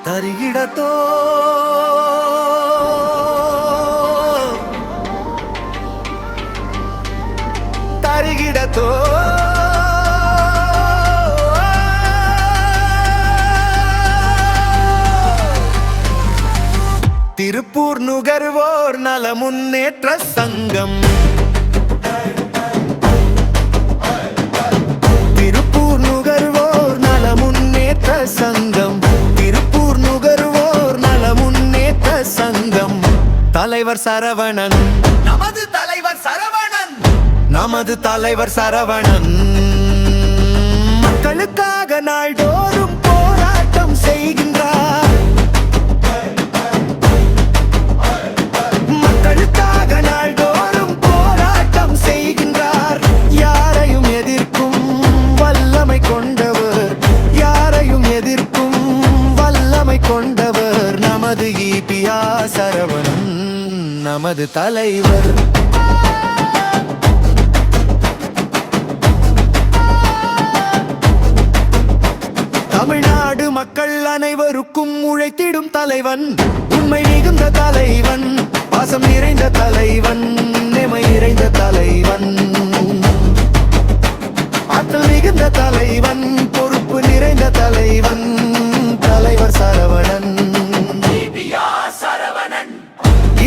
தருகிடத்தோ தருகிடத்தோ திருப்பூர் நுகர்வோர் நல முன்னேற்ற சங்கம் திருப்பூர் நுகர்வோர் நல முன்னேற்ற சங்கம் திருப்பூர் நுகர்வோர் நல முன்னேற்ற சங்கம் தலைவர் சரவணன் நமது தலைவர் சரவணன் நமது தலைவர் சரவணன் மக்களுக்காக நாள்தோறும் போராட்டம் செய்கின்றார் மக்களுக்காக நாள்தோறும் போராட்டம் செய்கின்றார் யாரையும் எதிர்க்கும் வல்லமை கொண்டவர் யாரையும் எதிர்க்கும் வல்லமை கொண்டவர் நமது ஈபியா சரவணன் நமது தலைவர் தமிழ்நாடு மக்கள் அனைவருக்கும் உழைத்திடும் தலைவன் உண்மை மிகுந்த தலைவன் பாசம் நிறைந்த தலைவன் நேர்மை நிறைந்த தலைவன் ஆற்றல் மிகுந்த தலைவன் பொறுப்பு நிறைந்த தலைவன் தலைவர் சரவணன்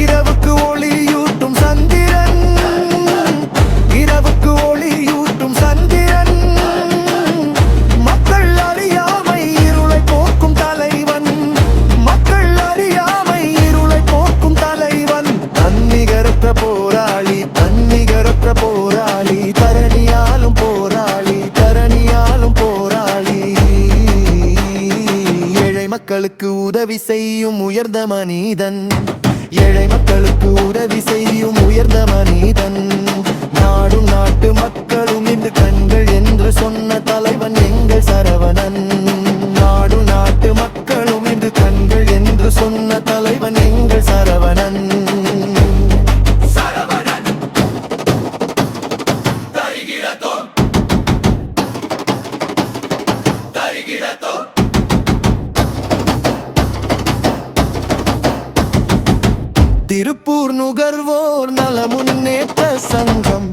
இரவுக்கு ஒளியூட்டும் சந்திரன் இரவுக்கு ஒளியூட்டும் சந்திரன் மக்கள் அறியாமை இருளை போக்கும் தலைவன் மக்கள் அறியாமை இருளை போக்கும் தலைவன் தன்னிகரற்ற போராளி தன்னிகரற்ற போராளி தரணியாலும் போராளி தரணியாலும் போராளி ஏழை மக்களுக்கு உதவி செய்யும் உயர்ந்த மனிதன் ஏழை மக்களுக்கு உதவி செய்யும் உயர்ந்த மனிதன் நாடும் நாட்டு மக்களும் இன்று கண்கள் என்று சொன்ன தலைவன் எங்கள் சரவணன் நாடும் நாட்டு மக்களும் இன்று கண்கள் என்று சொன்ன தலைவன் எங்கள் சரவணன் திருப்பூர் நுகர்வோர் நல முன்னேற்ற சங்கம்